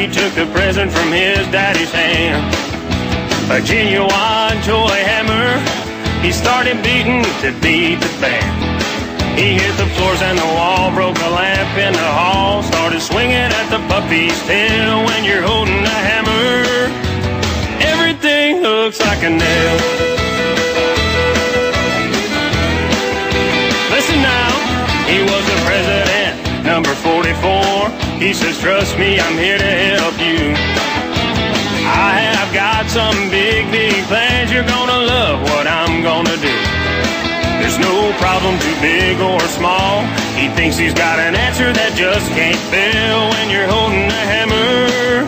took the present from his daddy's hand. A genuine toy hammer, he started beating to beat the band. He hit the floors and the wall, broke a lamp in the hall, started swinging at the puppy's tail. When you're holding a hammer, everything looks like a nail. Listen now, he was the president, number 44. He says, trust me, I'm here to help you. I have got some big, big plans. You're gonna love what I'm gonna do. There's no problem too big or small. He thinks he's got an answer that just can't fail. When you're holding a hammer,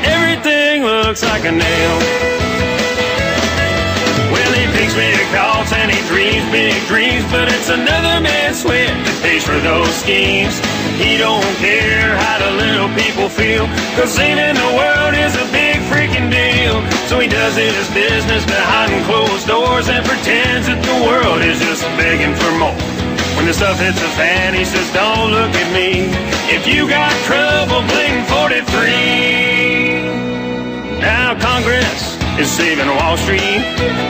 everything looks like a nail. Well, he picks big thoughts and he dreams big dreams, but it's another man's sweat that pays for those schemes. He don't care how the little people feel, 'cause saving the world is a big freaking deal. So he does his business behind closed doors and pretends that the world is just begging for more. When the stuff hits the fan, he says, don't look at me. If you got trouble, bling 43. Now Congress is saving Wall Street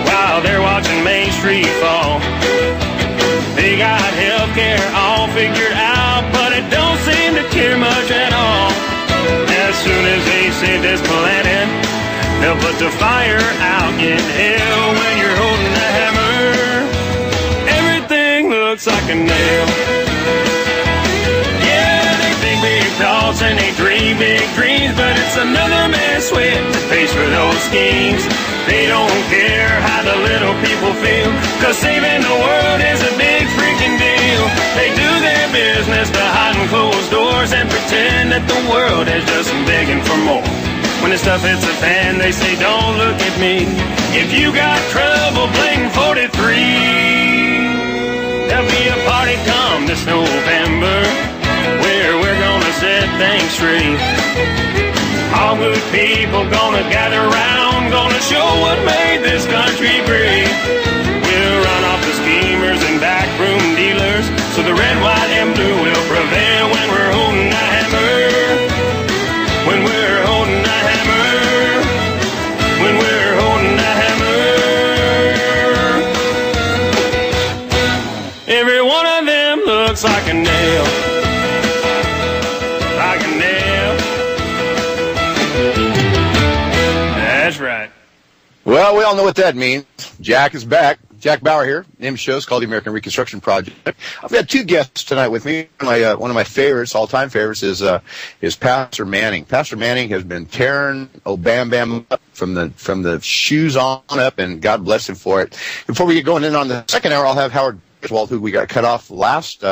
while they're watching Main Street fall. They got healthcare all figured out, but it don't seem to care much at all. As soon as they save this planet, they'll put the fire out in hell. When you're holding a hammer, everything looks like a nail. Yeah, they think big thoughts and they dream big dreams, but it's another man's sweat that pays for those schemes. They don't care how the little people feel, 'cause saving the world is a big freaking deal. They do their business behind closed doors and pretend that the world is just begging for more. When the stuff hits the fan, they say, don't look at me. If you got trouble, bling 43. There'll be a party come this November where we're gonna set things straight. All good people gonna gather round, gonna show what made this country great. We'll run off the schemers and backroom dealers, so the red, white, and blue will prevail. When we're holding a hammer, when we're holding a hammer, when we're holding a hammer, every one of them looks like a nail, like a nail. That's right. Well, we all know what that means. Jack is back. Jack Bauer here. The name of the show is called the American Reconstruction Project. I've got two guests tonight with me. One of my favorites, all-time favorites, is Pastor Manning. Pastor Manning has been tearing Bam Bam up from the shoes on up, and God bless him for it. Before we get going in on the second hour, I'll have Howard Griswold, who we got cut off last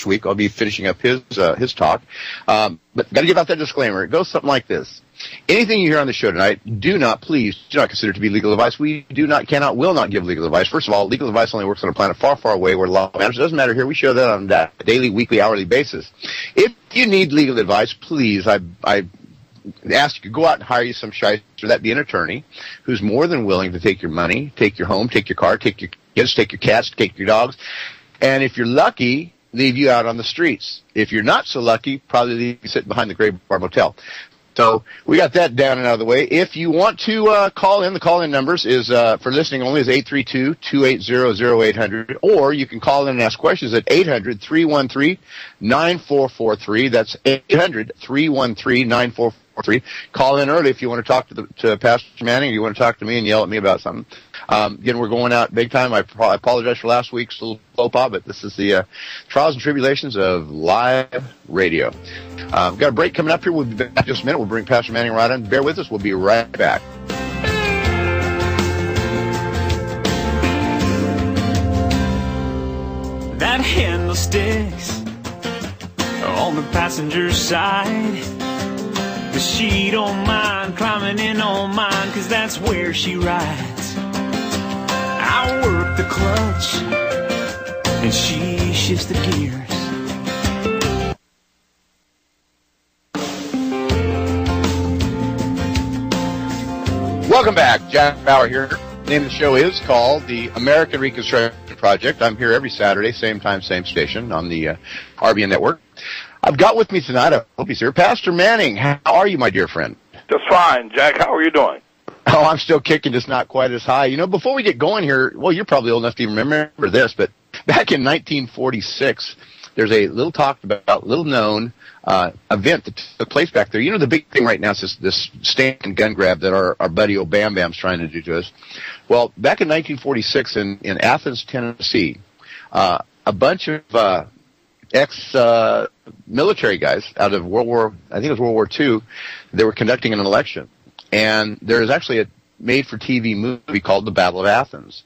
week. I'll be finishing up his talk. But got to give out that disclaimer. It goes something like this. Anything you hear on the show tonight, please do not consider it to be legal advice. We do not, cannot, will not give legal advice. First of all, legal advice only works on a planet far, far away where law matters. It doesn't matter here. We show that on a daily, weekly, hourly basis. If you need legal advice, please, I ask you to go out and hire you some shyster, that be an attorney, who's more than willing to take your money, take your home, take your car, take your kids, take your cats, take your dogs, and if you're lucky, leave you out on the streets. If you're not so lucky, probably leave you sitting behind the Gray Bar Motel. So we got that down and out of the way. If you want to call in, the call-in numbers is for listening only is 832-280-0800, or you can call in and ask questions at 800-313-9443. That's 800-313-9443. Call in early if you want to talk to Pastor Manning, or you want to talk to me and yell at me about something. Again, we're going out big time. I apologize for last week's little faux pas, but this is the trials and tribulations of live radio. We've got a break coming up here. We'll be back in just a minute. We'll bring Pastor Manning right on. Bear with us. We'll be right back. That handle sticks on the passenger side, but she don't mind climbing in on mine, 'cause that's where she rides. I work the clutch and she shifts the gears. Welcome back. Jack Bauer here. The name of the show is called the American Reconstruction Project. I'm here every Saturday, same time, same station on the RBN network. I've got with me tonight, I hope he's here, Pastor Manning. How are you, my dear friend? Just fine, Jack. How are you doing? Oh, I'm still kicking, just not quite as high. You know, before we get going here, well, you're probably old enough to even remember this, but back in 1946, there's a little known event that took place back there. You know, the big thing right now is this stand gun grab that our buddy Obam Bam's trying to do to us. Well, back in 1946 in Athens, Tennessee, a bunch of ex-military guys out of World War II, they were conducting an election. And there is actually a made-for-TV movie called The Battle of Athens.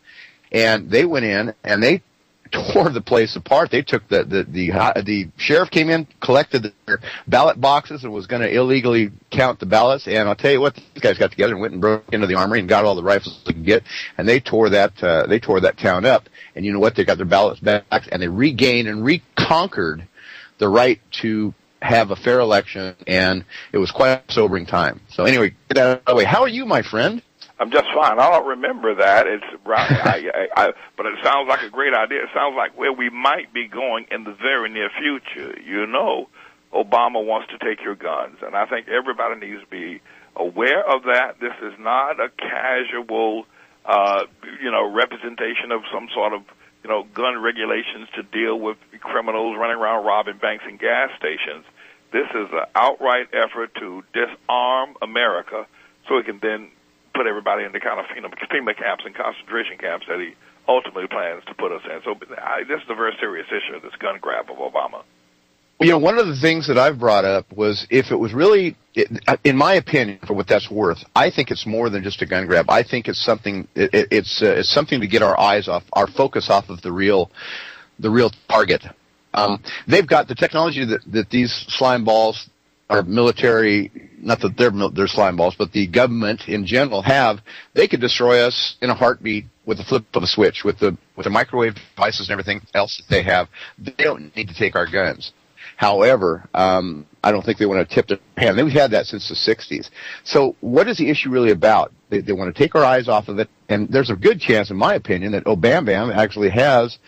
And they went in and they tore the place apart. They took the sheriff came in, collected their ballot boxes, and was going to illegally count the ballots. And I'll tell you what, these guys got together and went and broke into the armory and got all the rifles they could get, and they tore that town up. And you know what? They got their ballots back, and they regained and reconquered the right to have a fair election. And it was quite a sobering time. So anyway, get that out of the way. How are you, my friend? I'm just fine. I don't remember that. It's right, but it sounds like a great idea. It sounds like where we might be going in the very near future. You know, Obama wants to take your guns, and I think everybody needs to be aware of that. This is not a casual, representation of some sort of, gun regulations to deal with criminals running around robbing banks and gas stations. This is an outright effort to disarm America so it can then put everybody into kind of FEMA camps and concentration camps that he ultimately plans to put us in. So this is a very serious issue, this gun grab of Obama. You know, one of the things that I've brought up was if it was really, in my opinion, for what that's worth, I think it's more than just a gun grab. I think it's something. It's something to get our focus off of the real target. They've got the technology that these slime balls, our military, not that they're slime balls, but the government in general have. They could destroy us in a heartbeat with a flip of a switch, with the microwave devices and everything else that they have. They don't need to take our guns. However, I don't think they want to tip their hand. We've had that since the 60s. So what is the issue really about? They want to take our eyes off of it, and there's a good chance, in my opinion, that Obam Bam actually has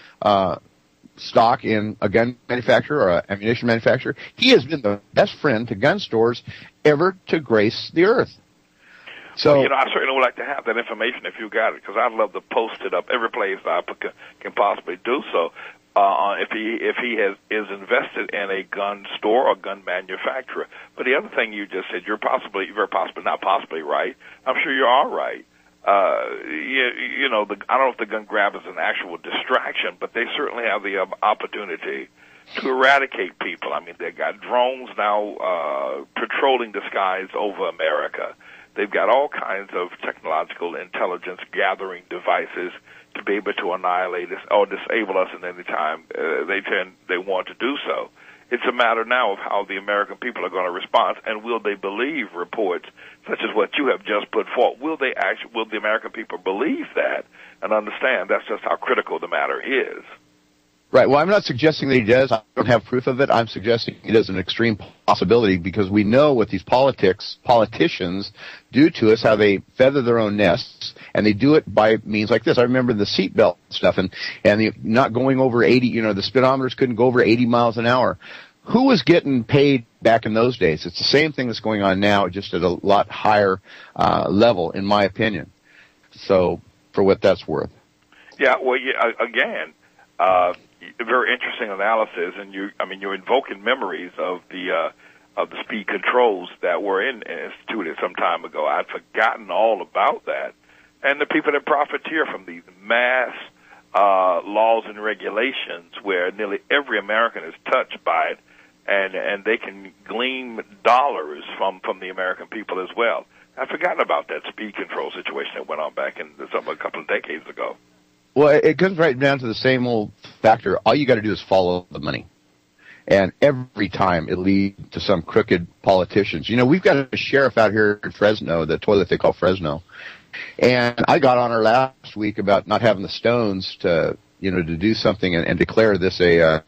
stock in a gun manufacturer or an ammunition manufacturer. He has been the best friend to gun stores ever to grace the earth. So, well, I certainly would like to have that information if you got it, because I'd love to post it up every place I can possibly do so. If he is invested in a gun store or gun manufacturer. But the other thing you just said, you're very possibly not possibly right. I'm sure you are right. I don't know if the gun grab is an actual distraction, but they certainly have the opportunity to eradicate people. I mean, they've got drones now patrolling the skies over America. They've got all kinds of technological intelligence gathering devices to be able to annihilate us or disable us at any time they want to do so. It's a matter now of how the American people are going to respond, and will they believe reports such as what you have just put forth? Will the American people believe that and understand that's just how critical the matter is? Right. Well, I'm not suggesting that he does. I don't have proof of it. I'm suggesting it is an extreme possibility because we know what these politicians do to us, how they feather their own nests, and they do it by means like this. I remember the seatbelt stuff and the not going over 80, the speedometers couldn't go over 80 miles an hour. Who was getting paid back in those days? It's the same thing that's going on now, just at a lot higher level, in my opinion. So, for what that's worth. Yeah, well, again, very interesting analysis, and you're invoking memories of the speed controls that were instituted some time ago. I'd forgotten all about that, and the people that profiteer from these mass laws and regulations, where nearly every American is touched by it, and they can glean dollars from the American people as well. I'd forgotten about that speed control situation that went on back in a couple of decades ago. Well, it comes right down to the same old factor. All you got to do is follow the money. And every time it leads to some crooked politicians. We've got a sheriff out here in Fresno, the toilet they call Fresno. And I got on her last week about not having the stones to do something and declare this a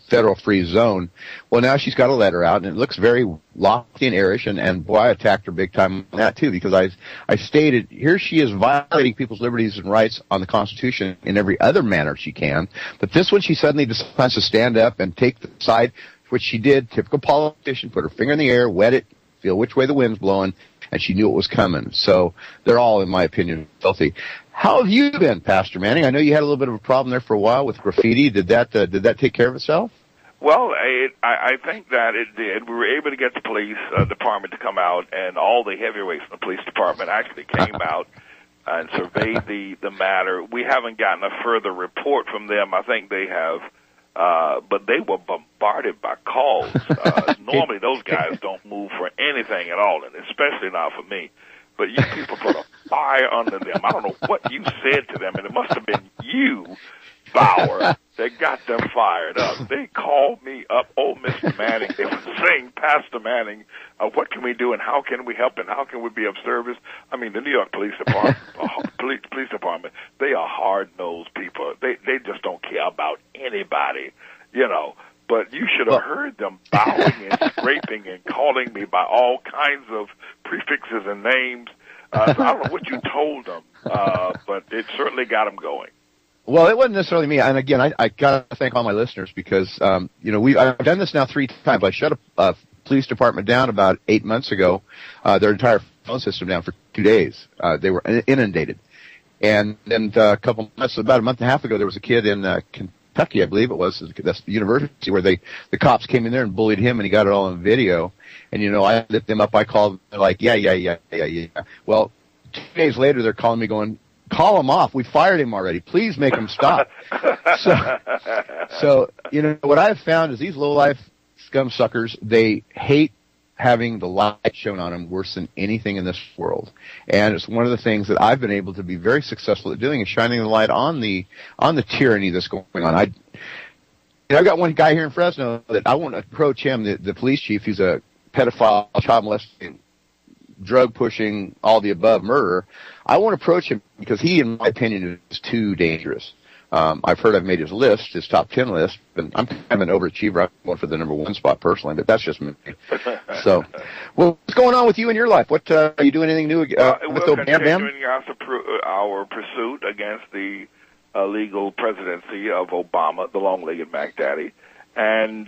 federal free zone. Well, now she's got a letter out, and it looks very lofty and airish, and boy, I attacked her big time on that, too, because I stated, here she is violating people's liberties and rights on the Constitution in every other manner she can, but this one she suddenly decides to stand up and take the side. which she did, typical politician, put her finger in the air, wet it, feel which way the wind's blowing, and she knew it was coming. So they're all, in my opinion, filthy. How have you been, Pastor Manning? I know you had a little bit of a problem there for a while with graffiti. Did that take care of itself? Well, I think that it did. We were able to get the police department to come out, and all the heavyweights in the police department actually came out and surveyed the matter. We haven't gotten a further report from them. I think they have, but they were bombarded by calls. Normally, those guys don't move for anything at all, and especially not for me. But you people put a fire under them. I don't know what you said to them, and it must have been you, Bauer, that got them fired up. They called me up, oh, Mr. Manning. They were saying, Pastor Manning, what can we do and how can we help and how can we be of service? I mean, the New York Police Department, police department, they are hard-nosed people. They just don't care about anybody, you know. But you should have heard them bowing and scraping and calling me by all kinds of prefixes and names. So I don't know what you told them, but it certainly got them going. Well, it wasn't necessarily me. And again, I got to thank all my listeners because, I've done this now 3 times. I shut a police department down about 8 months ago, their entire phone system down for 2 days. They were inundated. And then about a month and a half ago, there was a kid in Kentucky, I believe it was, that's the university, where the cops came in there and bullied him, and he got it all on video. And, I lit them up. I called, they're like, yeah. Well, 2 days later, they're calling me going, call him off. We fired him already. Please make him stop. So, what I've found is these low-life scum suckers, they hate having the light shown on them worse than anything in this world. And it's one of the things that I've been able to be very successful at doing is shining the light on the tyranny that's going on. I've got one guy here in Fresno that I want to approach him, the police chief, who's a pedophile, child molesting, drug-pushing, all the above murderer. I won't approach him because he, in my opinion, is too dangerous. I've heard I've made his list, his top 10 list, and I'm kind of an overachiever. I'm going for the number 1 spot personally, but that's just me. So, well, what's going on with you in your life? What are you doing anything new with we're Bam Bam? continuing our pursuit against the legal presidency of Obama, the long-legged Mac Daddy, and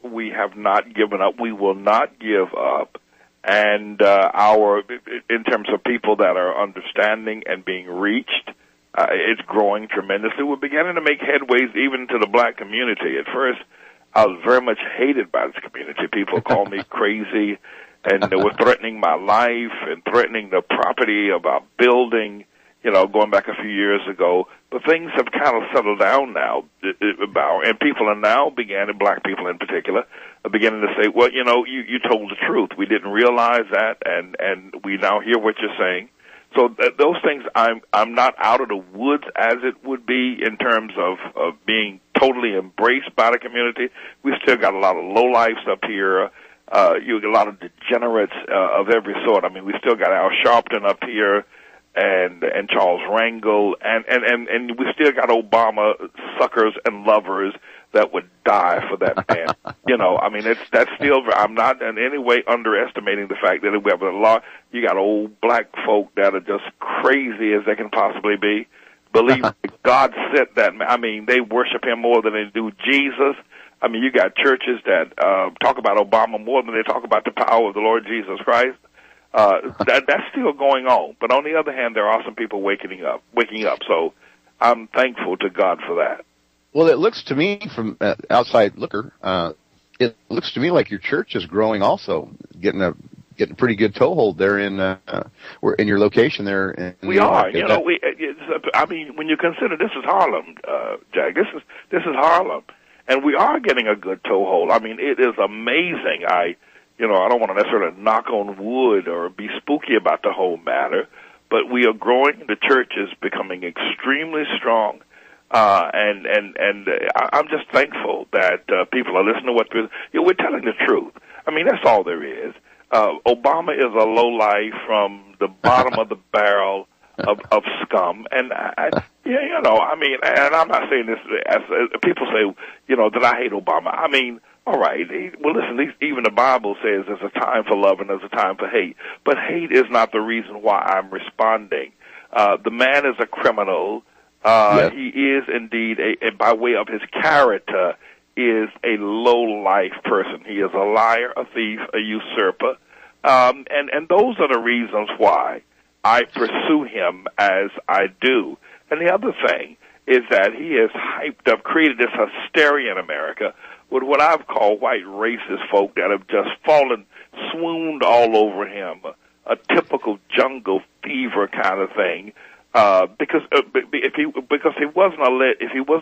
we have not given up. We will not give up. And in terms of people that are understanding and being reached, it's growing tremendously. We're beginning to make headways even to the black community. At first, I was very much hated by this community. People called me crazy, and they were threatening my life and threatening the property of our building, going back a few years ago. But things have kind of settled down now, and people are now black people in particular, are beginning to say, well, you told the truth. We didn't realize that, and we now hear what you're saying. So those things, I'm not out of the woods as it would be in terms of being totally embraced by the community. We still got a lot of lowlifes up here. You get a lot of degenerates of every sort. I mean, we still got Al Sharpton up here and Charles Rangel, and we still got Obama suckers and lovers that would die for that man. I mean, that's still, I'm not in any way underestimating the fact that we have a lot, you got old black folk that are just crazy as they can possibly be. Believe God sent that man. I mean, they worship him more than they do Jesus. I mean, you got churches that talk about Obama more than they talk about the power of the Lord Jesus Christ. That's still going on. But on the other hand, there are some people waking up. So I'm thankful to God for that. Well, it looks to me from outside looker, it looks to me like your church is growing also, getting a pretty good toehold there in your location there. In we are, I mean, when you consider this is Harlem, Jack, this is Harlem, and we are getting a good toehold. I mean, it is amazing. I don't want to necessarily knock on wood or be spooky about the whole matter, but we are growing. The church is becoming extremely strong. And I'm just thankful that people are listening to what we're telling the truth. I mean, that's all there is. Obama is a lowlife from the bottom of the barrel of scum, and I mean, and I'm not saying this as people say, that I hate Obama. I mean, all right, well, listen, even the Bible says there's a time for love and there's a time for hate, but hate is not the reason why I'm responding. The man is a criminal. Yes. He is indeed by way of his character, is a low-life person. He is a liar, a thief, a usurper, and those are the reasons why I pursue him as I do. And the other thing is that he has hyped up, created this hysteria in America with what I've called white racist folk that have just swooned all over him, a typical jungle fever kind of thing. Because if he was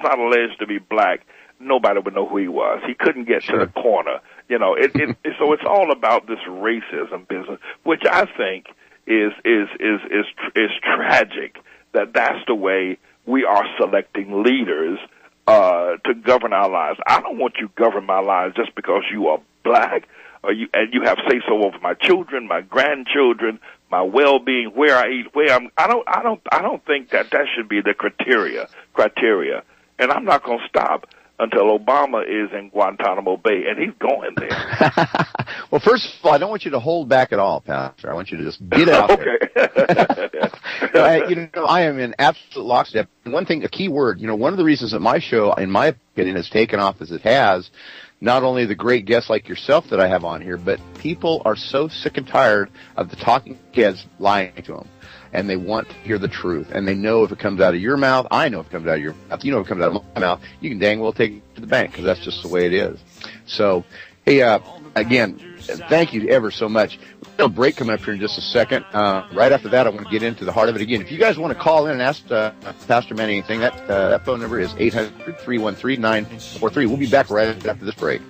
not alleged to be black, nobody would know who he was. He couldn't get to the corner. So it's all about this racism business, which I think is tragic. That's the way we are selecting leaders to govern our lives. I don't want you to govern my lives just because you are black, and you have say so over my children, my grandchildren, my well-being, where I eat, where I'm. I don't think that should be the criteria. And I'm not going to stop until Obama is in Guantanamo Bay, and he's going there. Well, first of all, I don't want you to hold back at all, Pastor. I want you to just get out there. I am in absolute lockstep. One thing, a key word, one of the reasons that my show, in my opinion, has taken off as it has, not only the great guests like yourself that I have on here, but people are so sick and tired of the talking heads lying to them. And they want to hear the truth. And they know if it comes out of your mouth, I know if it comes out of your mouth, if it comes out of my mouth, you can dang well take it to the bank, because that's just the way it is. So, hey, again, thank you ever so much. We've got a break coming up here in just a second. Right after that, I want to get into the heart of it again. If you guys want to call in and ask Pastor Manny anything, that phone number is 800-313-943. We'll be back right after this break.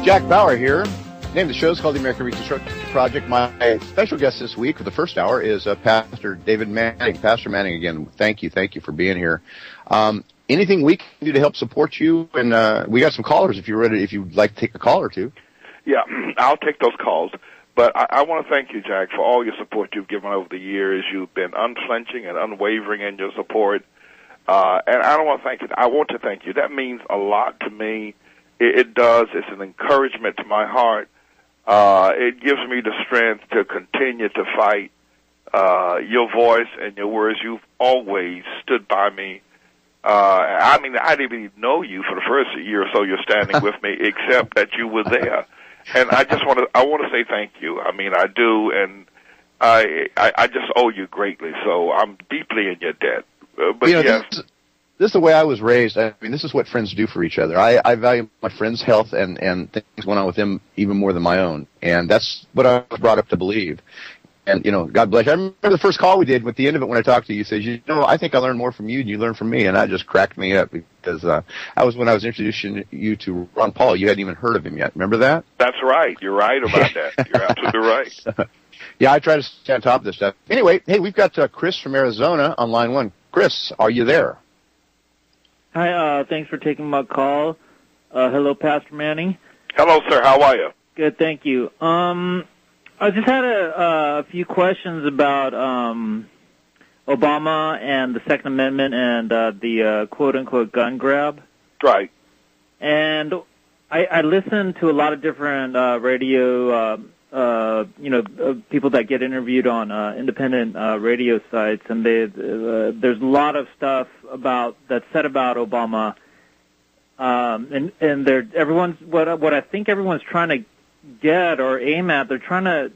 Jack Bauer here. The name of the show is called The American Reconstruction Project. My special guest this week for the first hour is Pastor David Manning. Pastor Manning, again, thank you for being here. Anything we can do to help support you? And we got some callers if you're ready, if you'd like to take a call or two. Yeah, I'll take those calls. But I want to thank you, Jack, for all your support you've given over the years. You've been unflinching and unwavering in your support. And I want to thank you. That means a lot to me. It does. It's an encouragement to my heart. It gives me the strength to continue to fight. Your voice and your words, you've always stood by me. I didn't even know you for the first year or so you're standing with me, except that you were there. And I want to say thank you. I do, and I just owe you greatly. So I'm deeply in your debt. But yes. This is the way I was raised. This is what friends do for each other. I value my friends' health and things going on with them even more than my own. And that's what I was brought up to believe. And, God bless you. I remember the first call we did, at the end of it when I talked to you, you said, I think I learned more from you than you learned from me. And that just cracked me up because when I was introducing you to Ron Paul. You hadn't even heard of him yet. Remember that? That's right. You're right about that. You're absolutely right. Yeah, I try to stay on top of this stuff. Anyway, hey, we've got Chris from Arizona on line one. Chris, are you there? Hi, thanks for taking my call. Hello, Pastor Manning. Hello, sir. How are you? Good, thank you. I just had a few questions about Obama and the Second Amendment and the quote-unquote gun grab. Right. And I listened to a lot of different radio, people that get interviewed on independent radio sites, and there's a lot of stuff that's said about Obama, and what I think everyone's trying to get or aim at, they're trying to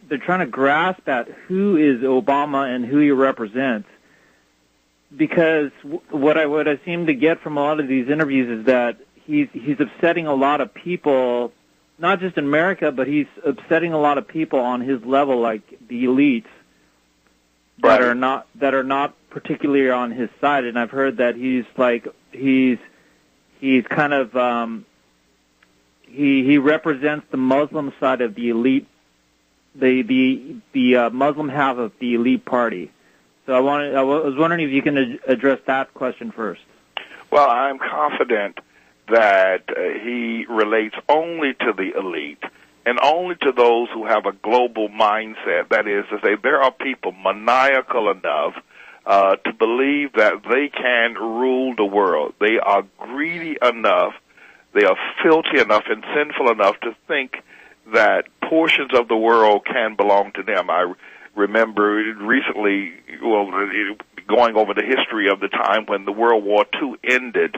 grasp at who is Obama and who he represents, because what I seem to get from a lot of these interviews is that he's upsetting a lot of people. Not just in America, but he's upsetting a lot of people on his level, like the elites that are not particularly on his side. And I've heard that he's kind of he represents the Muslim side of the elite, the Muslim half of the elite party. So I was wondering if you can address that question first. Well, I'm confident that he relates only to the elite and only to those who have a global mindset. That is to say, there are people maniacal enough to believe that they can rule the world. They are greedy enough, they are filthy enough and sinful enough to think that portions of the world can belong to them. remember recently, going over the history of the time when the World War II ended,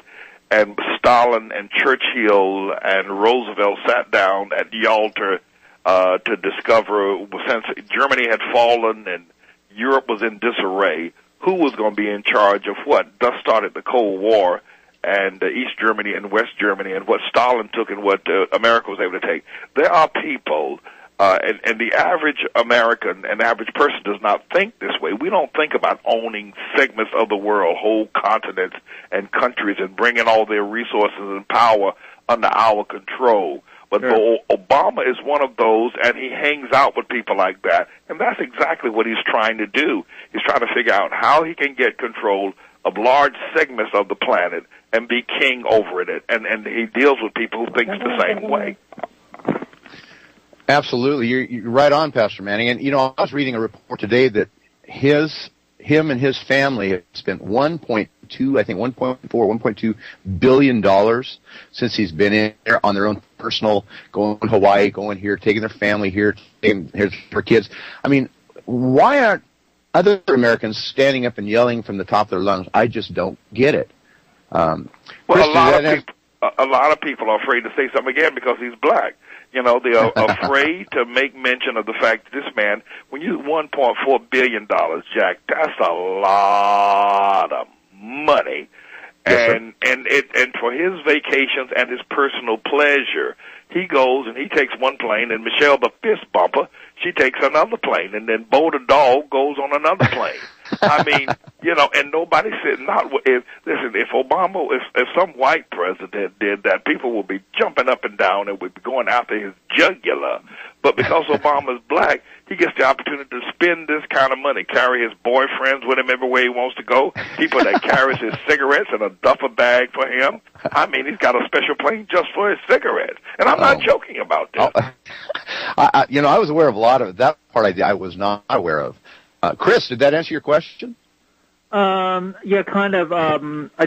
and Stalin and Churchill and Roosevelt sat down at Yalta to discover, since Germany had fallen and Europe was in disarray, who was going to be in charge of what. Thus started the Cold War, and East Germany and West Germany, and what Stalin took and what America was able to take. There are people, and the average American and average person does not think this way. We don't think about owning segments of the world, whole continents and countries, and bringing all their resources and power under our control. But Sure. Obama is one of those, and he hangs out with people like that, and that's exactly what he's trying to do. He's trying to figure out how he can get control of large segments of the planet and be king over it, and he deals with people who think the same way. Absolutely. You're right on, Pastor Manning. And, I was reading a report today that him and his family have spent $1.2 billion since he's been in there on their own personal, going to Hawaii, going here, taking their family here, taking their kids. I mean, why aren't other Americans standing up and yelling from the top of their lungs? I just don't get it. Well, Christy, a lot of people are afraid to say something again because he's black. They are afraid to make mention of the fact that this man, when you $1.4 billion, Jack, that's a lot of money. Yes, and for his vacations and his personal pleasure, he goes and he takes one plane, and Michelle the fist bumper, she takes another plane, and then Bo the dog goes on another plane. I mean, and nobody said not. If Obama, if some white president did that, people would be jumping up and down and would be going after his jugular. But because Obama's black, he gets the opportunity to spend this kind of money, carry his boyfriends with him everywhere he wants to go, people that carries his cigarettes in a duffel bag for him. I mean, he's got a special plane just for his cigarettes. And I'm not joking about this. I was aware of a lot of that part. I was not aware of. Chris, did that answer your question? Yeah, kind of. I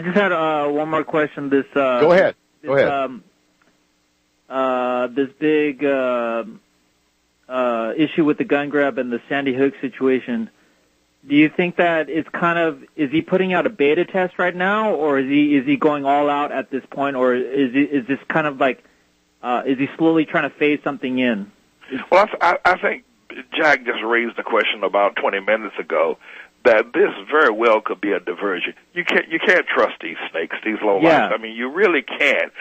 just had one more question. Go ahead. Go ahead. This big issue with the gun grab and the Sandy Hook situation. Do you think that it's is he putting out a beta test right now, or is he going all out at this point, or is this kind of like is he slowly trying to phase something in? Well, I think Jack just raised the question about 20 minutes ago that this very well could be a diversion. You can't trust these snakes, these lowlifes. Yeah. I mean, you really can't.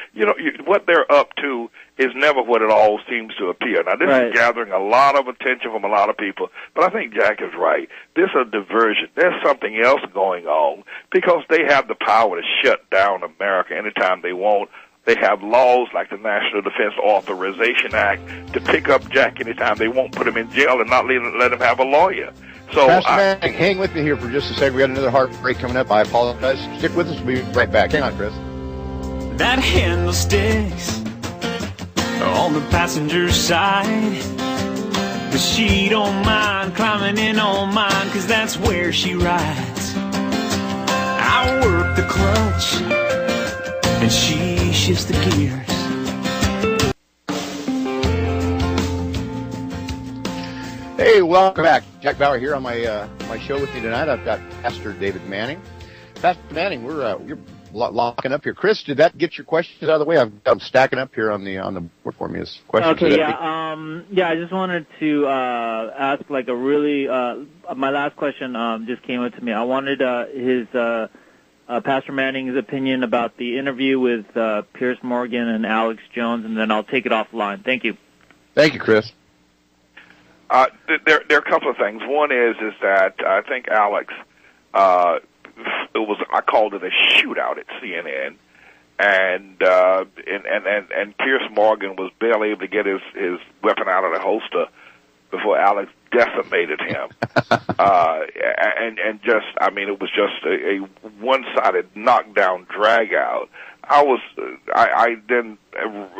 What they're up to is never what it all seems to appear. Now, this is gathering a lot of attention from a lot of people, but I think Jack is right. This is a diversion. There's something else going on because they have the power to shut down America anytime they want. They have laws like the National Defense Authorization Act to pick up Jack anytime they won't, put him in jail and not let him have a lawyer. So, Pastor Manning, hang with me here for just a second. We got another heartbreak coming up. I apologize. Stick with us. We'll be right back. Hang on, Chris. That handle sticks on the passenger side, but she don't mind climbing in on mine, 'cause that's where she rides. I work the clutch and she shifts the gears. Hey, welcome back. Jack Bauer here on my show with me tonight. I've got Pastor David Manning. Pastor Manning, you're locking up here. Chris, did that get your questions out of the way? I'm stacking up here on the board for me as questions. Okay, yeah. I just wanted to ask like a really my last question just came up to me. I wanted his Pastor Manning's opinion about the interview with Piers Morgan and Alex Jones, and then I'll take it offline. Thank you. Thank you, Chris. There are a couple of things. One is that I think Alex, I called it a shootout at CNN, and Piers Morgan was barely able to get his weapon out of the holster before Alex decimated him. And just, I mean, it was just a one-sided knockdown drag out. I then,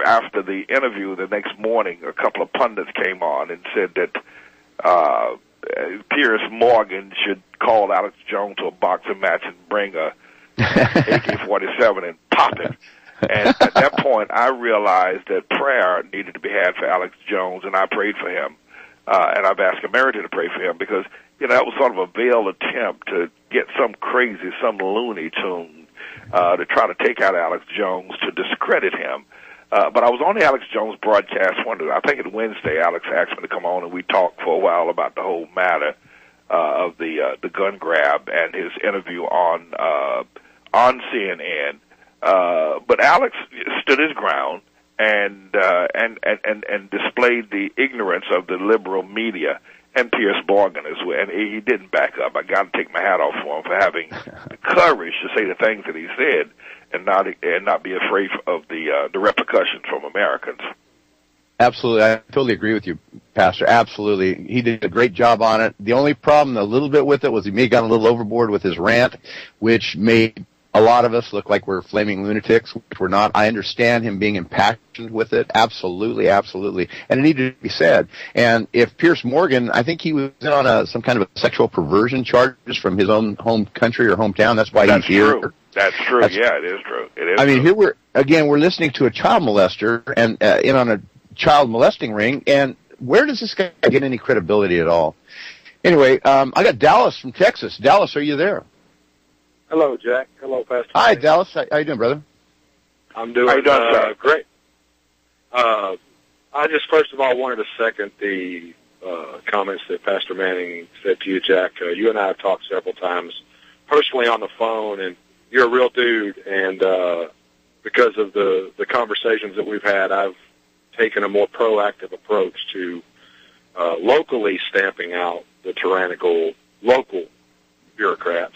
after the interview the next morning, a couple of pundits came on and said that Piers Morgan should call Alex Jones to a boxing match and bring a AK-47 and pop it. And at that point, I realized that prayer needed to be had for Alex Jones, and I prayed for him. and I've asked Emerita to pray for him because, that was sort of a veiled attempt to get some crazy, some Looney Tune to try to take out Alex Jones to discredit him. But I was on the Alex Jones broadcast I think it Wednesday. Alex asked me to come on, and we talked for a while about the whole matter of the gun grab and his interview on CNN. But Alex stood his ground and displayed the ignorance of the liberal media and Piers Morgan as well. And he didn't back up. I got to take my hat off for him for having the courage to say the things that he said and not be afraid of the repercussions from Americans. Absolutely. I totally agree with you, Pastor. Absolutely. He did a great job on it. The only problem a little bit with it was he may have gone a little overboard with his rant, which made a lot of us look like we're flaming lunatics, which we're not. I understand him being impassioned with it. Absolutely, absolutely. And it needed to be said. And if Piers Morgan, I think he was on some kind of a sexual perversion charges from his own home country or hometown. That's why he's here. True. That's true. Yeah, it is true. It is. I mean, here we're listening to a child molester and in on a child molesting ring, and where does this guy get any credibility at all? Anyway, I got Dallas from Texas. Dallas, are you there? Hello, Jack. Hello, Pastor. Hi, Dallas. How you doing, brother? I'm doing, How you doing, great. I just first of all wanted to second the comments that Pastor Manning said to you, Jack. You and I have talked several times personally on the phone, and you're a real dude. And because of the conversations that we've had, I've taken a more proactive approach to locally stamping out the tyrannical local bureaucrats.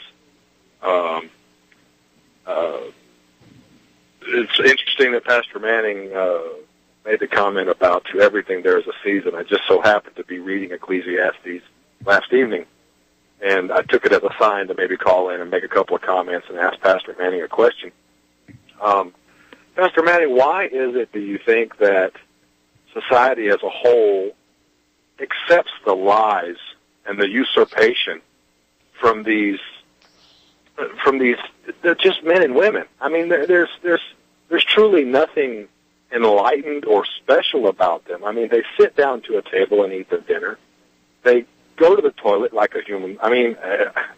It's interesting that Pastor Manning made the comment about to everything there is a season. I just so happened to be reading Ecclesiastes last evening, and I took it as a sign to maybe call in and make a couple of comments and ask Pastor Manning a question. Pastor Manning, why is it, do you think, that society as a whole accepts the lies and the usurpation from these they're just men and women? I mean, there's truly nothing enlightened or special about them. I mean, they sit down to a table and eat their dinner. They go to the toilet like a human. I mean,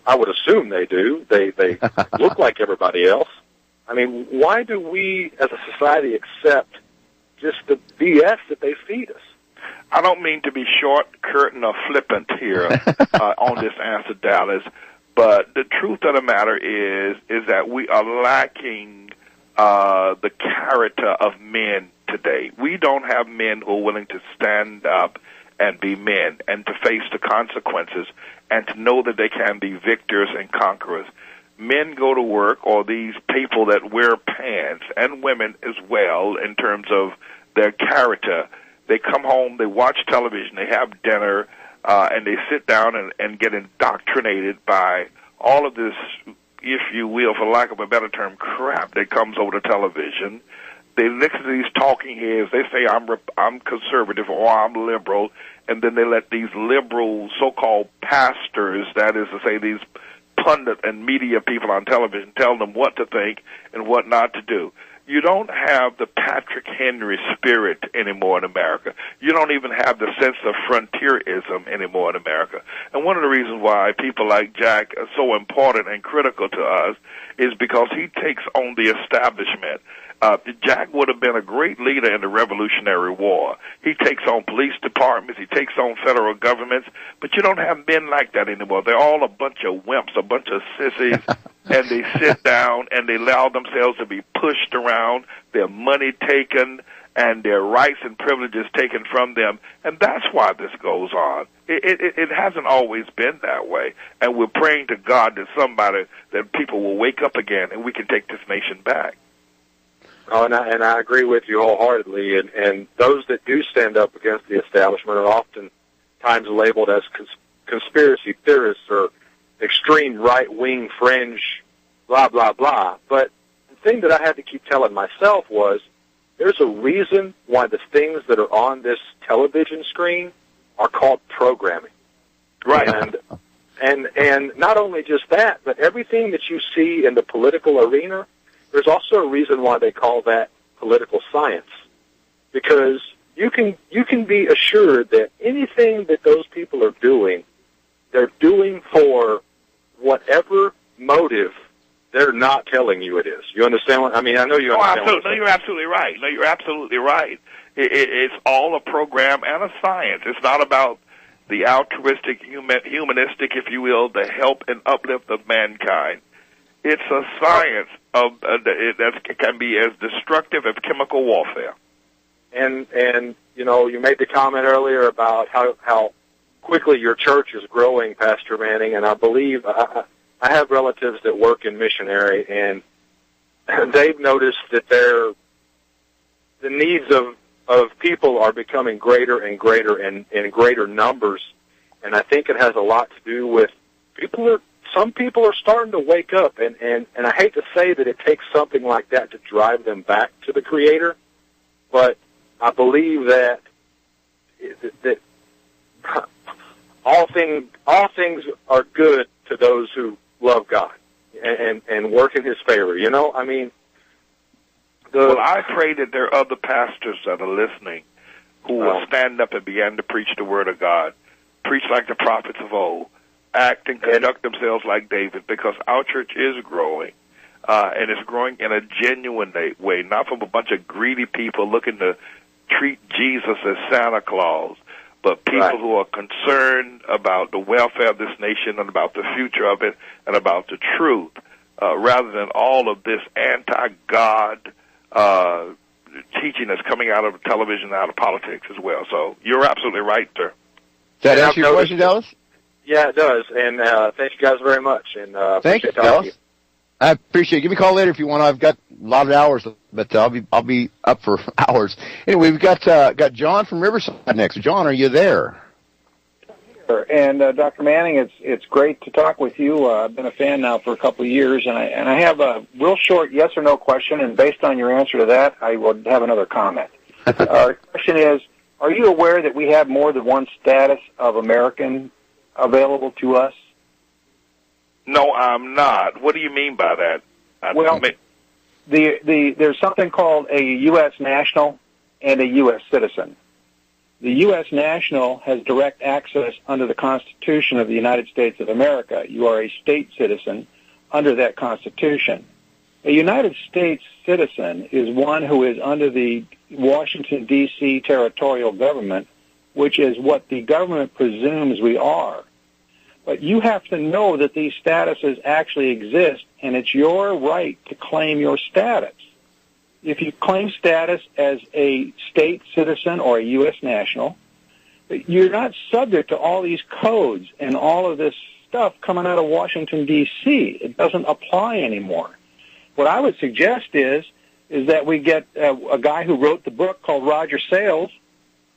I would assume they do. They look like everybody else. I mean, why do we as a society accept just the BS that they feed us? I don't mean to be short, curtain, or flippant here on this answer, Dallas. But the truth of the matter is that we are lacking the character of men today. We don't have men who are willing to stand up and be men and to face the consequences and to know that they can be victors and conquerors. Men go to work, or these people that wear pants, and women as well in terms of their character. They come home, they watch television, they have dinner, and they sit down and get indoctrinated by all of this, if you will, for lack of a better term, crap that comes over the television. They listen to these talking heads. They say, I'm conservative or I'm liberal, and then they let these liberal so-called pastors, that is to say these pundit and media people on television, tell them what to think and what not to do. You don't have the Patrick Henry spirit anymore in America. You don't even have the sense of frontierism anymore in America. And one of the reasons why people like Jack are so important and critical to us is because he takes on the establishment. Jack would have been a great leader in the Revolutionary War. He takes on police departments, he takes on federal governments, but you don't have men like that anymore. They're all a bunch of wimps, a bunch of sissies, and they sit down and they allow themselves to be pushed around, their money taken, and their rights and privileges taken from them, and that's why this goes on. It hasn't always been that way, and we're praying to God that people will wake up again and we can take this nation back. Oh, and I agree with you wholeheartedly. And those that do stand up against the establishment are oftentimes labeled as conspiracy theorists or extreme right-wing fringe, blah, blah, blah. But the thing that I had to keep telling myself was there's a reason why the things that are on this television screen are called programming. Right. And not only just that, but everything that you see in the political arena, there's also a reason why they call that political science, because you can be assured that anything that those people are doing, they're doing for whatever motive they're not telling you it is. You understand what I mean? I know you understand. Absolutely. No, you're absolutely right. No, you're absolutely right. It's all a program and a science. It's not about the altruistic, humanistic, if you will, the help and uplift of mankind. It's a science of that can be as destructive as chemical warfare. And you know, you made the comment earlier about how quickly your church is growing, Pastor Manning, and I believe I have relatives that work in missionary, and they've noticed that the needs of people are becoming greater and greater and in greater numbers, and I think it has a lot to do with some people are starting to wake up, and I hate to say that it takes something like that to drive them back to the Creator, but I believe that all things are good to those who love God and work in His favor. You know, I mean. Well, I pray that there are other pastors that are listening who will stand up and begin to preach the Word of God, preach like the prophets of old, act and conduct themselves like David, because our church is growing, and it's growing in a genuine way, not from a bunch of greedy people looking to treat Jesus as Santa Claus, but people who are concerned about the welfare of this nation and about the future of it and about the truth, rather than all of this anti-God teaching that's coming out of television and out of politics as well. So you're absolutely right, sir. Does that answer your question, Dallas? Yeah, it does. And thank you guys very much. And thank you, Dallas. I appreciate it. Give me a call later if you want. I've got a lot of hours, but I'll be up for hours. Anyway, we've got John from Riverside next. John, are you there? And Dr. Manning, it's great to talk with you. I've been a fan now for a couple of years, and I have a real short yes or no question, and based on your answer to that, I will have another comment. The question is, are you aware that we have more than one status of American available to us? No, I'm not. What do you mean by that? There's something called a U.S. national and a U.S. citizen. The U.S. national has direct access under the Constitution of the United States of America. You are a state citizen under that Constitution. A United States citizen is one who is under the Washington, D.C. territorial government, which is what the government presumes we are. But you have to know that these statuses actually exist, and it's your right to claim your status. If you claim status as a state citizen or a U.S. national, you're not subject to all these codes and all of this stuff coming out of Washington, D.C. It doesn't apply anymore. What I would suggest is that we get a guy who wrote the book called Roger Sales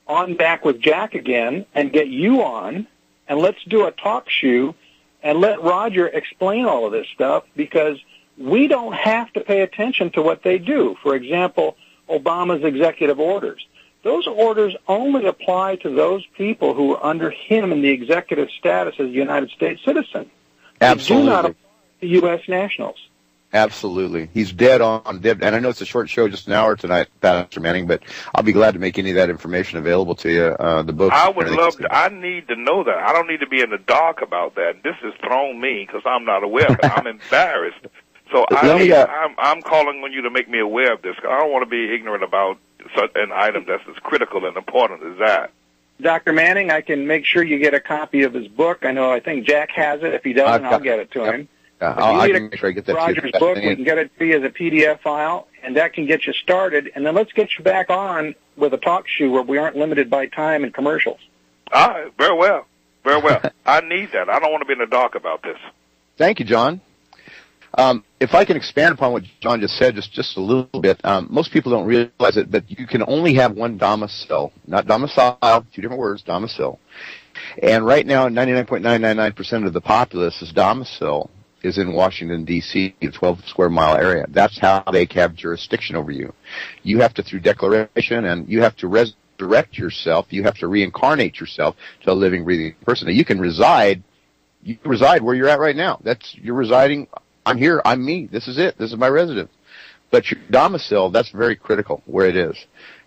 on back with Jack again and get you on, and let's do a talk show and let Roger explain all of this stuff, because we don't have to pay attention to what they do. For example, Obama's executive orders. Those orders only apply to those people who are under him in the executive status as a United States citizen. Absolutely. They do not apply to U.S. nationals. Absolutely. He's dead on. And I know it's a short show, just an hour tonight, Pastor Manning, but I'll be glad to make any of that information available to you, the book. I would love to. I need to know that. I don't need to be in the dark about that. This has thrown me because I'm not aware of it. I'm embarrassed. So I'm calling on you to make me aware of this. I don't want to be ignorant about such an item that's as critical and important as that. Dr. Manning, I can make sure you get a copy of his book. I think Jack has it. If he doesn't, I'll get it to him. I can make sure I get that Roger's book, we can get it to you as a PDF file, and that can get you started. And then let's get you back on with a talk show where we aren't limited by time and commercials. All right, very well. Very well. I need that. I don't want to be in the dark about this. Thank you, John. If I can expand upon what John just said just a little bit, most people don't realize it, but you can only have one domicile, not domicile, two different words, domicile. And right now, 99.999% of the populace is domicile is in Washington, D.C., a 12-square-mile area. That's how they have jurisdiction over you. You have to, through declaration, and you have to resurrect yourself. You have to reincarnate yourself to a living, breathing person. Now, you can reside where you're at right now. You're residing. I'm here. I'm me. This is it. This is my residence. But your domicile, that's very critical where it is.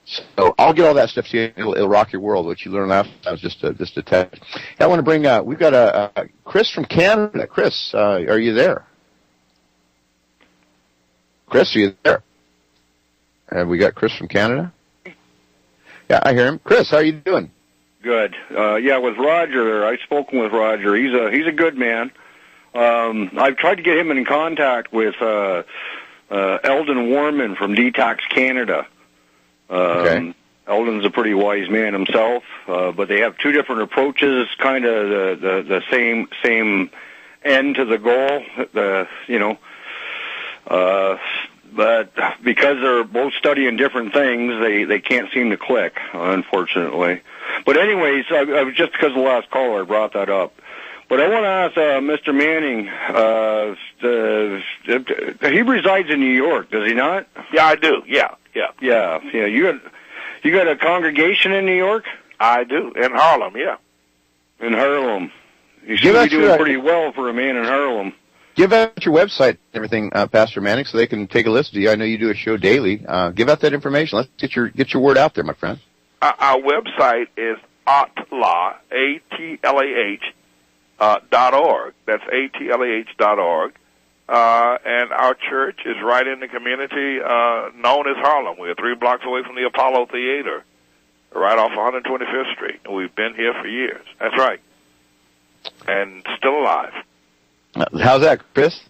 So I'll get all that stuff to you. It'll rock your world. What you learned last time was just a test. I want to bring. We've got Chris from Canada. Chris, are you there? Chris, are you there? Have we got Chris from Canada? Yeah, I hear him. Chris, how are you doing? Good. Yeah, with Roger, I've spoken with Roger. He's a good man. I've tried to get him in contact with Eldon Warman from Detox Canada. Okay. Eldon's a pretty wise man himself, but they have two different approaches, kind of the same end to the goal. But because they're both studying different things, they can't seem to click, unfortunately. But anyways, I was just because of the last caller I brought that up. But I want to ask Mr. Manning, he resides in New York, does he not? Yeah, I do. Yeah. You got a congregation in New York? I do. In Harlem, yeah. In Harlem. You should be doing pretty well for a man in Harlem. Give out your website and everything, Pastor Manning, so they can take a listen to you. I know you do a show daily. Give out that information. Let's get your word out there, my friend. Our website is atlah, ATLAH, .org. That's ATLAH.org. And our church is right in the community known as Harlem. We're 3 blocks away from the Apollo Theater, right off 125th Street. And we've been here for years. That's right. And still alive. How's that, Chris?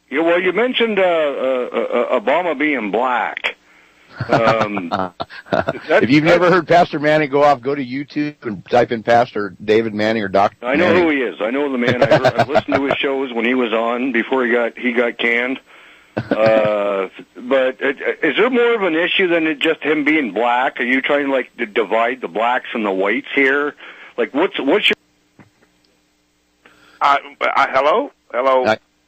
Yeah, well, you mentioned Obama being black. If you've never heard Pastor Manning go to YouTube and type in Pastor David Manning or Dr. I know Manning. who he is. I know the man. I listened to his shows when he was on before he got canned. But is there more of an issue than just him being black? Are you trying to divide the blacks and the whites here? Like what's your hello,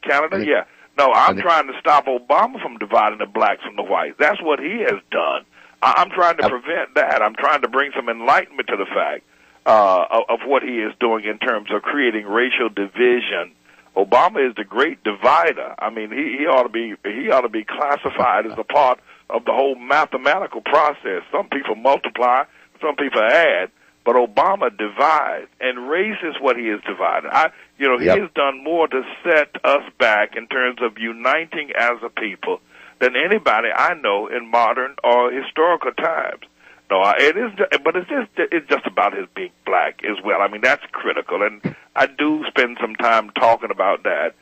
Canada. Yeah, no, I'm trying to stop Obama from dividing the blacks from the whites. That's what he has done. I'm trying to prevent that. I'm trying to bring some enlightenment to the fact of what he is doing in terms of creating racial division. Obama is the great divider. I mean, he ought to be classified as a part of the whole mathematical process. Some people multiply, some people add. But Obama divides, and race is what he has divided. He has done more to set us back in terms of uniting as a people than anybody I know in modern or historical times. No, it is, but it's just about his being black as well. I mean, that's critical, and I do spend some time talking about that.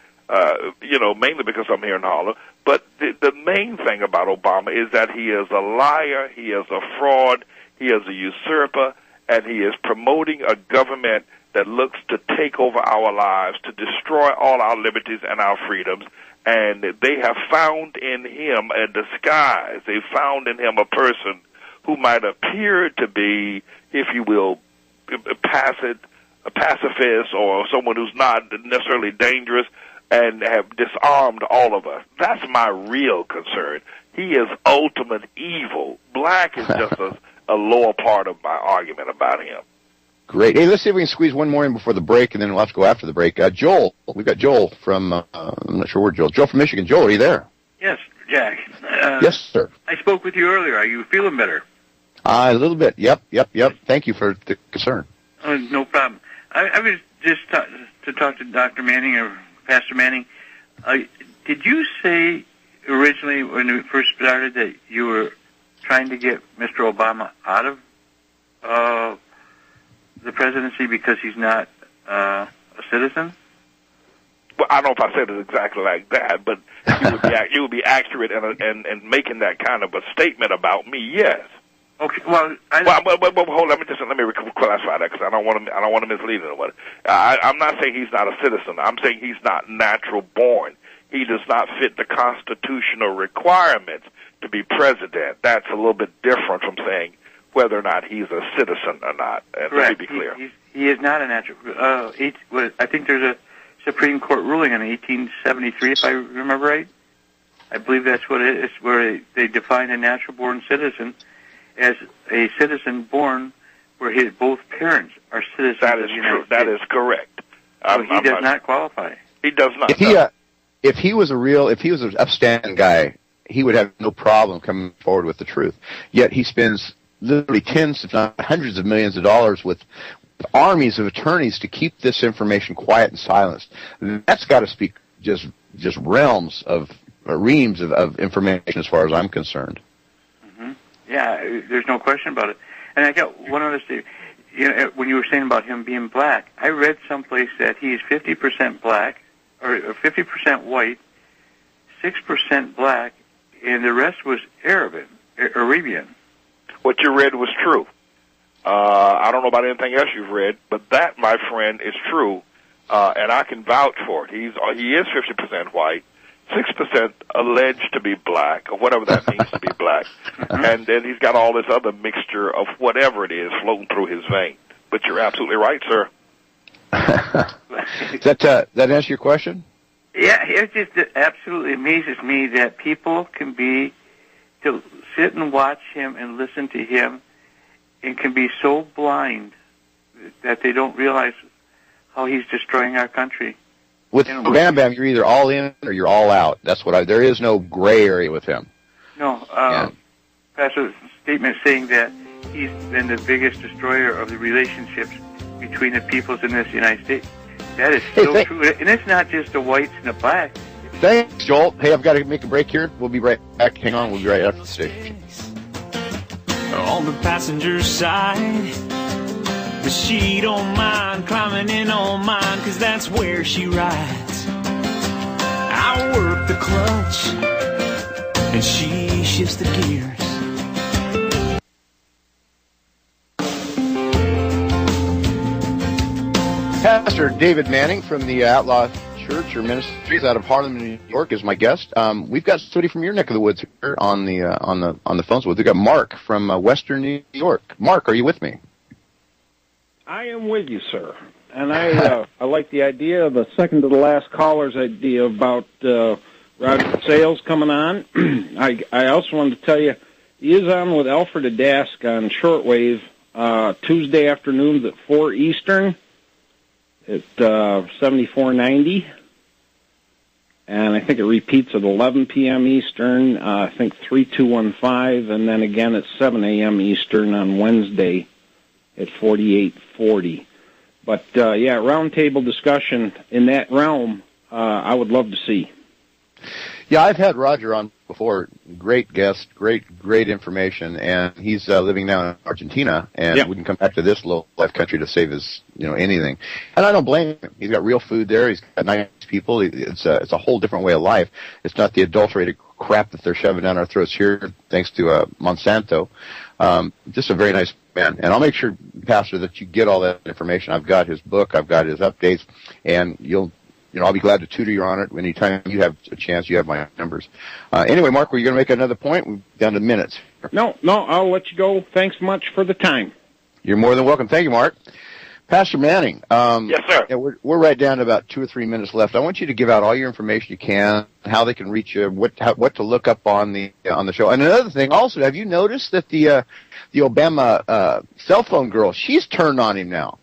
Mainly because I'm here in Harlem. But the main thing about Obama is that he is a liar, he is a fraud, he is a usurper. And he is promoting a government that looks to take over our lives, to destroy all our liberties and our freedoms. And they have found in him a disguise. They found in him a person who might appear to be, if you will, a pacifist or someone who's not necessarily dangerous, and have disarmed all of us. That's my real concern. He is ultimate evil. Black is just a lower part of my argument about him. Great. Hey, let's see if we can squeeze one more in before the break, and then we'll have to go after the break. Joel, we've got Joel from, I'm not sure where Joel. Joel from Michigan. Joel, are you there? Yes, Jack. Yes, sir. I spoke with you earlier. Are you feeling better? A little bit. Yep. Thank you for the concern. No problem. I was just to talk to Dr. Manning or Pastor Manning. Did you say originally when we first started that you were trying to get Mr. Obama out of the presidency because he's not a citizen? Well, I don't know if I said it exactly like that, but you would be accurate in making that kind of a statement about me. Yes. Okay. Well, hold. Let me clarify that because I don't want to mislead anyone. I'm not saying he's not a citizen. I'm saying he's not natural born. He does not fit the constitutional requirements to be president. That's a little bit different from saying whether or not he's a citizen or not. And let me be clear. He is not a natural. I think there's a Supreme Court ruling in 1873, if I remember right. I believe that's what it is, where they define a natural-born citizen as a citizen born where both parents are citizens that is of the United true. States. That is correct. So he does not qualify. He does not. If he was an upstanding guy, he would have no problem coming forward with the truth. Yet he spends literally tens, if not hundreds of millions of dollars with armies of attorneys to keep this information quiet and silenced. That's got to speak just reams of information as far as I'm concerned. Mm-hmm. Yeah, there's no question about it. And I got one other thing. You know, when you were saying about him being black, I read someplace that he's 50% black, or 50% white, 6% black, and the rest was Arabian. What you read was true. I don't know about anything else you've read, but that, my friend, is true, and I can vouch for it. He is 50% white, 6% alleged to be black, or whatever that means to be black, and then he's got all this other mixture of whatever it is floating through his veins. But you're absolutely right, sir. That answer your question? Yeah, it just absolutely amazes me that people can to sit and watch him and listen to him and can be so blind that they don't realize how he's destroying our country. With Bam Bam, you're either all in or you're all out. That's there is no gray area with him. No, Pastor's statement saying that he's been the biggest destroyer of the relationships between the peoples in this United States. That is so true. And it's not just the whites and the blacks. Thanks, Joel. Hey, I've got to make a break here. We'll be right back. Hang on. We'll be right after the station. On the passenger side, but she don't mind climbing in on mine, 'cause that's where she rides. I work the clutch, and she shifts the gears. Pastor David Manning from the Outlaw Church or Ministries out of Harlem, New York, is my guest. We've got somebody from your neck of the woods here on the phones. We've got Mark from Western New York. Mark, are you with me? I am with you, sir. And I like the idea of the second to the last caller's idea about Roger Sales coming on. I also wanted to tell you he is on with Alfred Adask on shortwave Tuesday afternoons at 4 Eastern. At 7490, and I think it repeats at 11 p.m. Eastern, I think 3215, and then again at 7 a.m. Eastern on Wednesday at 4840. But, roundtable discussion in that realm, I would love to see. Yeah, I've had Roger on before. Great guest, great information, and he's living now in Argentina and wouldn't come back to this low life country to save his, anything. And I don't blame him. He's got real food there. He's got nice people. It's a whole different way of life. It's not the adulterated crap that they're shoving down our throats here, thanks to Monsanto. Just a very nice man. And I'll make sure, Pastor, that you get all that information. I've got his book. I've got his updates, and I'll be glad to tutor you on it. Anytime you have a chance, you have my numbers. Anyway, Mark, were you going to make another point? We're down to minutes. No, I'll let you go. Thanks much for the time. You're more than welcome. Thank you, Mark. Pastor Manning. Yes, sir. Yeah, we're right down to about 2 or 3 minutes left. I want you to give out all your information you can, how they can reach you, what to look up on the show. And another thing, also, have you noticed that the Obama cell phone girl, she's turned on him now?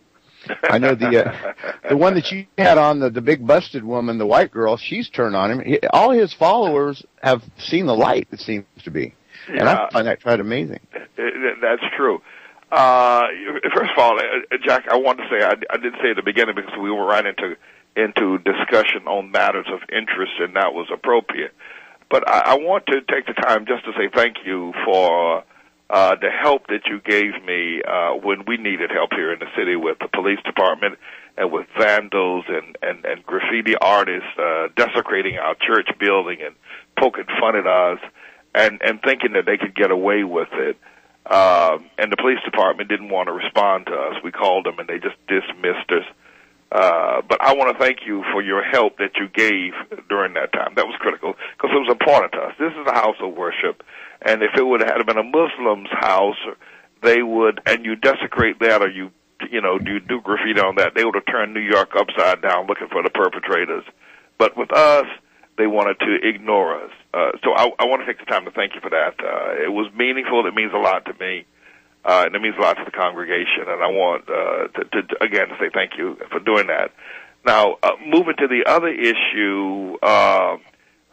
I know the one that you had on, the big busted woman, the white girl, she's turned on him. All his followers have seen the light, it seems to be. And I find that quite amazing. That's true. First of all, Jack, I want to say, I didn't say at the beginning because we were right into discussion on matters of interest, and that was appropriate. But I want to take the time just to say thank you for the help that you gave me when we needed help here in the city with the police department and with vandals and graffiti artists desecrating our church building and poking fun at us and thinking that they could get away with it. And the police department didn't want to respond to us. We called them and they just dismissed us. But I want to thank you for your help that you gave during that time. That was critical because it was important to us. This is a house of worship. And if it would have been a Muslim's house, they would, and you desecrate that or you do graffiti on that, they would have turned New York upside down looking for the perpetrators. But with us, they wanted to ignore us. So I want to take the time to thank you for that. It was meaningful. It means a lot to me. And it means a lot to the congregation. And I want to say thank you for doing that. Now, moving to the other issue,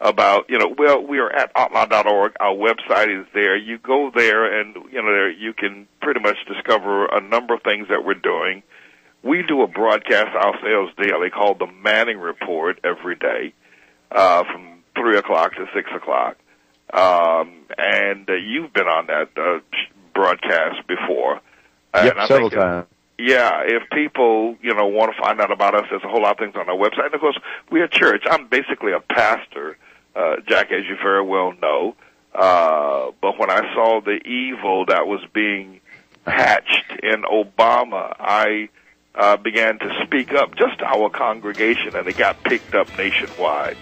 about, well, we are at outlaw.org. Our website is there. You go there and, you can pretty much discover a number of things that we're doing. We do a broadcast ourselves daily called the Manning Report every day, from 3 o'clock to 6 o'clock. And you've been on that broadcast before. Yep, and several times. Yeah, if people, want to find out about us, there's a whole lot of things on our website. And, of course, we're a church. I'm basically a pastor, Jack, as you very well know. But when I saw the evil that was being hatched in Obama, I began to speak up just to our congregation, and it got picked up nationwide.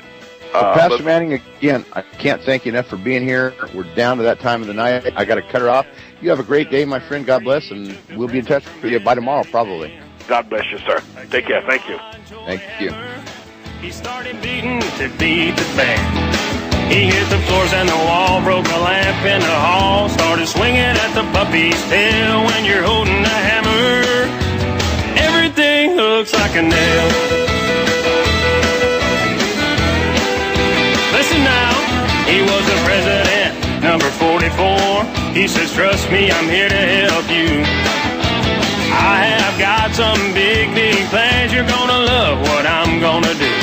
Well, Pastor Manning, again, I can't thank you enough for being here. We're down to that time of the night. I got to cut her off. You have a great day, my friend. God bless, and we'll be in touch with you by tomorrow, probably. God bless you, sir. Take care. Thank you. Thank you. He started beating to beat the band. He hit the floors and the wall, broke a lamp in the hall, started swinging at the puppy's tail. When you're holding a hammer, everything looks like a nail. Listen now, he was the president, number 44. He says, trust me, I'm here to help you. I have got some big, big plans. You're gonna love what I'm gonna do.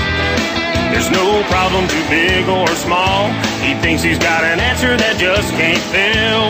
There's no problem too big or small. He thinks he's got an answer that just can't fail.